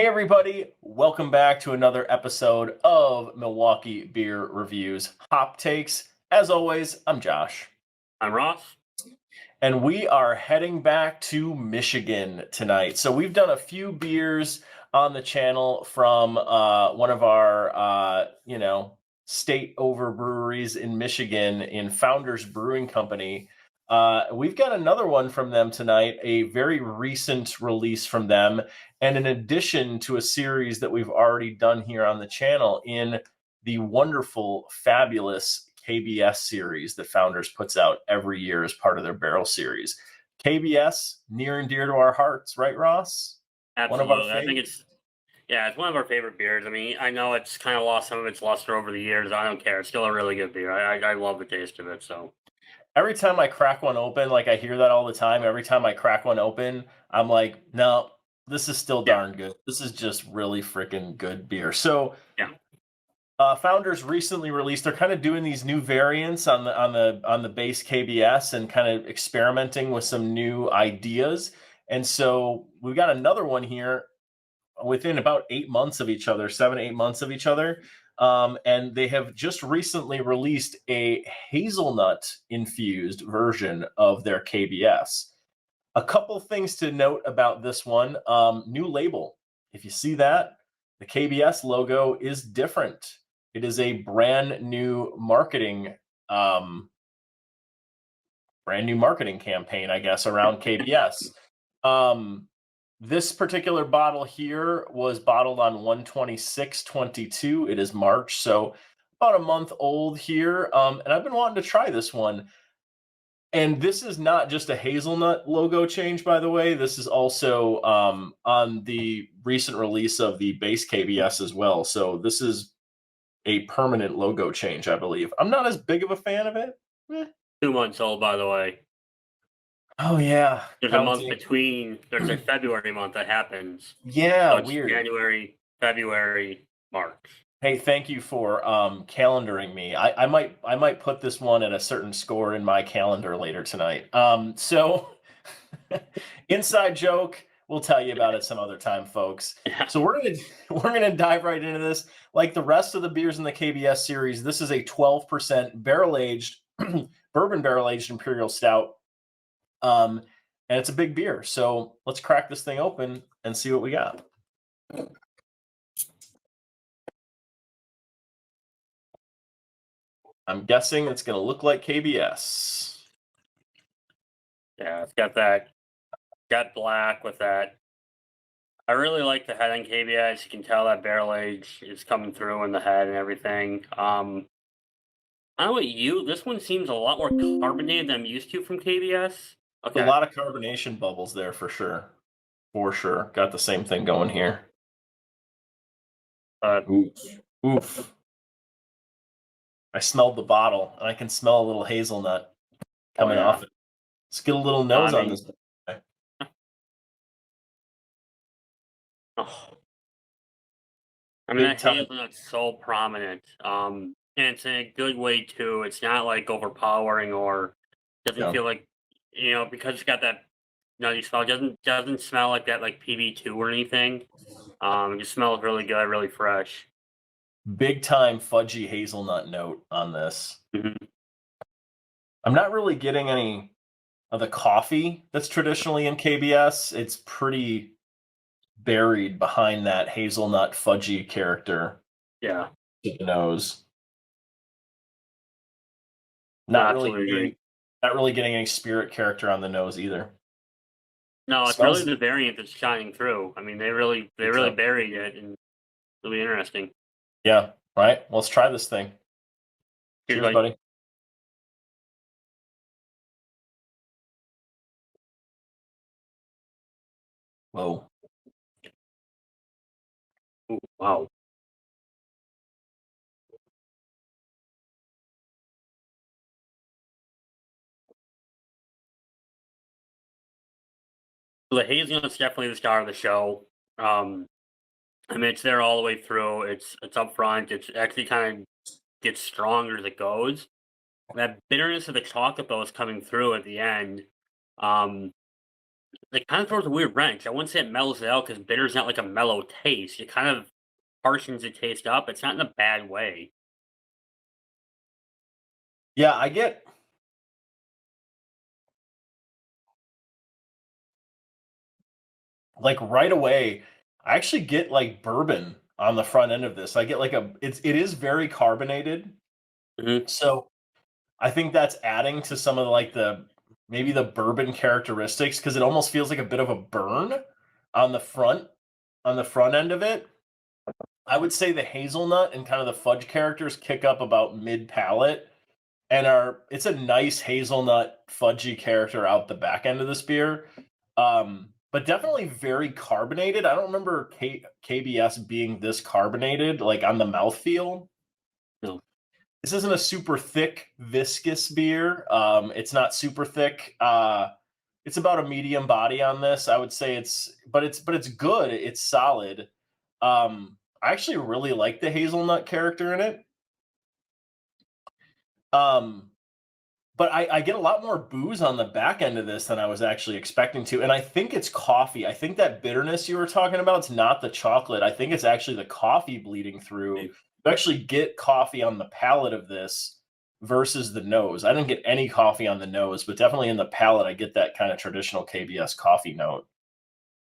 Hey everybody, welcome back to another episode of Milwaukee Beer Reviews Hop Takes. As always, I'm Josh. I'm Ross. And we are heading back to Michigan tonight. So we've done a few beers on the channel from one of our, state over breweries in Michigan in Founders Brewing Company. We've got another one from them tonight, a very recent release from them, and in addition to a series that we've already done here on the channel in the wonderful, fabulous KBS series that Founders puts out every year as part of their barrel series. KBS, near and dear to our hearts, right, Ross? Absolutely. I think it's one of our favorite beers. I mean, I know it's kind of lost some of its luster over the years. I don't care. It's still a really good beer. I love the taste of it. So Every time I crack one open, like I hear that all the time. Every time I crack one open, I'm like, no, this is still darn good. This is just really freaking good beer. So yeah. Founders recently released. They're kind of doing these new variants on the base KBS and kind of experimenting with some new ideas. And so we've got another one here within about 8 months of each other, 7-8 months of each other. And they have just recently released a hazelnut infused version of their KBS. A couple things to note about this one. New label. If you see that, the KBS logo is different. It is a brand new marketing campaign, I guess, around KBS. This particular bottle here was bottled on 1/26/22. It is March, so about a month old here. And I've been wanting to try this one. And this is not just a hazelnut logo change, by the way. This is also on the recent release of the base KBS as well. So this is a permanent logo change, I believe. I'm not as big of a fan of it. 2 months old, by the way. Oh yeah, There's a month between. There's a February month that happens. Yeah, So it's weird. January, February, March. Hey, thank you for calendaring me. I might put this one at a certain score in my calendar later tonight. So inside joke, we'll tell you about it some other time, folks. Yeah. So we're gonna dive right into this. Like the rest of the beers in the KBS series, this is a 12% barrel aged bourbon barrel aged imperial stout. And it's a big beer. So let's crack this thing open and see what we got. I'm guessing it's going to look like KBS. Yeah, it's got black with that. I really like the head on KBS. You can tell that barrel age is coming through in the head and everything. I don't know what this one seems a lot more carbonated than I'm used to from KBS. Okay. A lot of carbonation bubbles there for sure. For sure. Got the same thing going here. Oof. I smelled the bottle, and I can smell a little hazelnut coming off it. Let's get a little nose on this. Oh. I mean, that hazelnut's so prominent. And it's in a good way too. It's not like overpowering or doesn't feel like because it's got that nutty smell. It doesn't smell like that like PB2 or anything. It just smells really good, really fresh. Big time fudgy hazelnut note on this. Mm-hmm. I'm not really getting any of the coffee that's traditionally in KBS. It's pretty buried behind that hazelnut fudgy character. Yeah. To the nose. Not really getting any spirit character on the nose either. No, it's really the variant that's shining through. I mean, they really buried it, and it'll be interesting. Yeah. All right. Well, let's try this thing. Cheers, buddy. Whoa. Ooh, wow. The hazelnut's definitely the star of the show. I mean, it's there all the way through. It's up front. It's actually kind of gets stronger as it goes. That bitterness of the chocolate though is coming through at the end. It kind of throws a weird wrench. I wouldn't say it mellows it out because bitter's not like a mellow taste. It kind of harshens the taste up. It's not in a bad way. Yeah, I get like right away, I actually get like bourbon on the front end of this. I get like it is very carbonated. Hmm. So I think that's adding to some of like the maybe the bourbon characteristics because it almost feels like a bit of a burn on the front on the front end of it. I would say the hazelnut and kind of the fudge characters kick up about mid palate and are it's a nice hazelnut fudgy character out the back end of this beer. But definitely very carbonated. I don't remember KBS being this carbonated, like on the mouthfeel. No. This isn't a super thick, viscous beer. It's not super thick. It's about a medium body on this. I would say it's good. It's solid. I actually really like the hazelnut character in it. Um, but I get a lot more booze on the back end of this than I was actually expecting to, and I think it's coffee. I think that bitterness you were talking about, it's not the chocolate. I think it's actually the coffee bleeding through. Maybe. You actually get coffee on the palate of this versus the nose. I didn't get any coffee on the nose, but definitely in the palate, I get that kind of traditional KBS coffee note.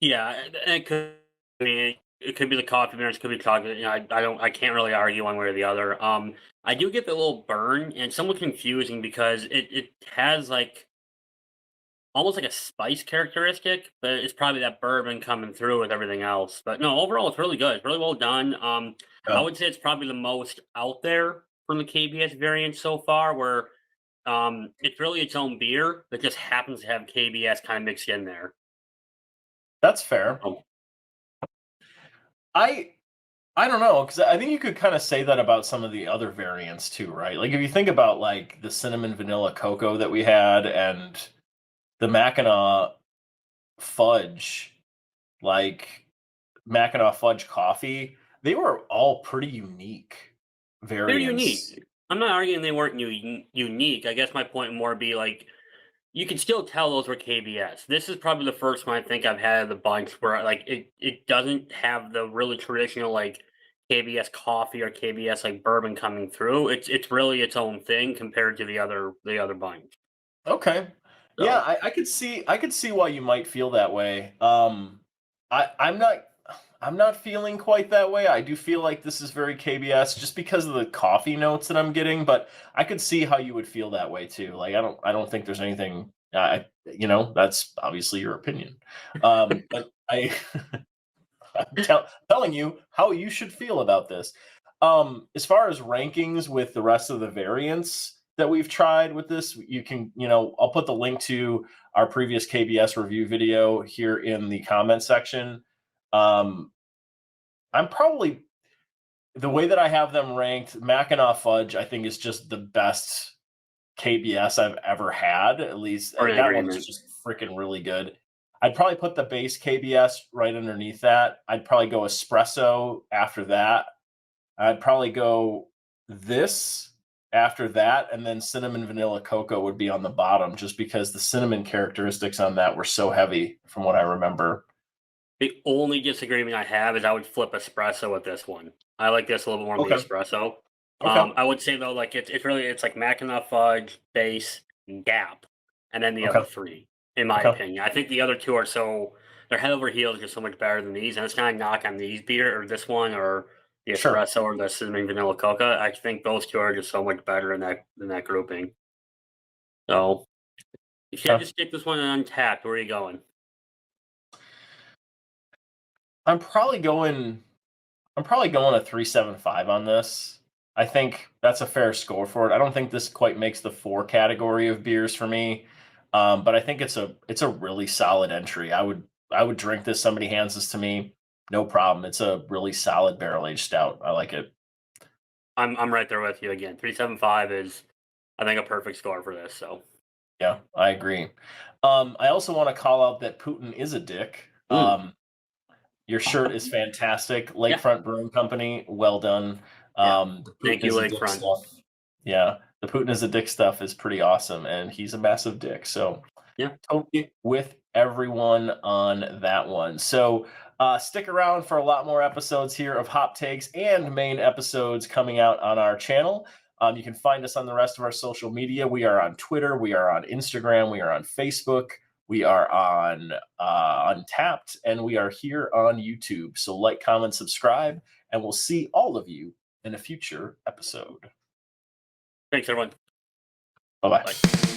Yeah, and it could. I mean, it could be the coffee beans, it could be chocolate. You know, I can't really argue one way or the other. I do get the little burn, and it's somewhat confusing because it has like almost like a spice characteristic, but it's probably that bourbon coming through with everything else. But no, overall, it's really good. It's really well done. I Yeah, would say it's probably the most out there from the KBS variant so far, where it's really its own beer that just happens to have KBS kind of mixed in there. that's fair. Oh, I I don't know because I think you could kind of say that about some of the other variants too, right? Like if you think about like the cinnamon vanilla cocoa that we had and the Mackinac fudge, like Mackinac fudge coffee, they were all pretty unique they're unique. variants. I'm not arguing they weren't unique. I guess my point more be like you can still tell those were KBS. This is probably the first one I think I've had of the bunch where like it doesn't have the really traditional like KBS coffee or KBS like bourbon coming through. It's really its own thing compared to the other bunch. Okay. Yeah, So I could see why you might feel that way. I'm not feeling quite that way. I do feel like this is very KBS just because of the coffee notes that I'm getting, but I could see how you would feel that way too. Like I don't think there's anything that's obviously your opinion. But telling you how you should feel about this. As far as rankings with the rest of the variants that we've tried with this, you can, I'll put the link to our previous KBS review video here in the comment section. Um, I'm probably the way that I have them ranked, Mackinac Fudge, I think is just the best KBS I've ever had. At least we're in that one's agreement. just freaking really good. I'd probably put the base KBS right underneath that. I'd probably go espresso after that. I'd probably go this after that, and then cinnamon vanilla cocoa would be on the bottom, just because the cinnamon characteristics on that were so heavy, from what I remember. The only disagreement I have is I would flip espresso with this one. I like this a little bit more than the Okay. espresso. Okay. I would say though, like it's like Mackinac Fudge, Base, Gap, and then the other Okay. three, in my Okay. opinion. I think the other two are they're head over heels just so much better than these, and it's not a knock on these beer or this one or the Sure. espresso or the cinnamon vanilla coca. I think those two are just so much better in that grouping. So if you had Okay. to stick this one on Untappd, where are you going? I'm probably going. I'm probably going a 3.75 on this. I think that's a fair score for it. I don't think this quite makes the 4 category of beers for me, but I think it's a really solid entry. I would drink this. Somebody hands this to me, no problem. It's a really solid barrel aged stout. I like it. I'm right there with you again. 375 is I think a perfect score for this. So Yeah, I agree. I also want to call out that Putin is a dick. mm, Your shirt is fantastic. yeah, Lakefront Brewing Company, well done. yeah. The Thank Putin you, is a dick Lakefront. stuff. Yeah, the Putin is a dick stuff is pretty awesome, and he's a massive dick. So totally with everyone on that one. So stick around for a lot more episodes here of Hop Takes and main episodes coming out on our channel. You can find us on the rest of our social media. We are on Twitter, we are on Instagram, we are on Facebook, we are on Untappd, and we are here on YouTube. So like, comment, subscribe, and we'll see all of you in a future episode. Thanks, everyone. Bye-bye. Bye.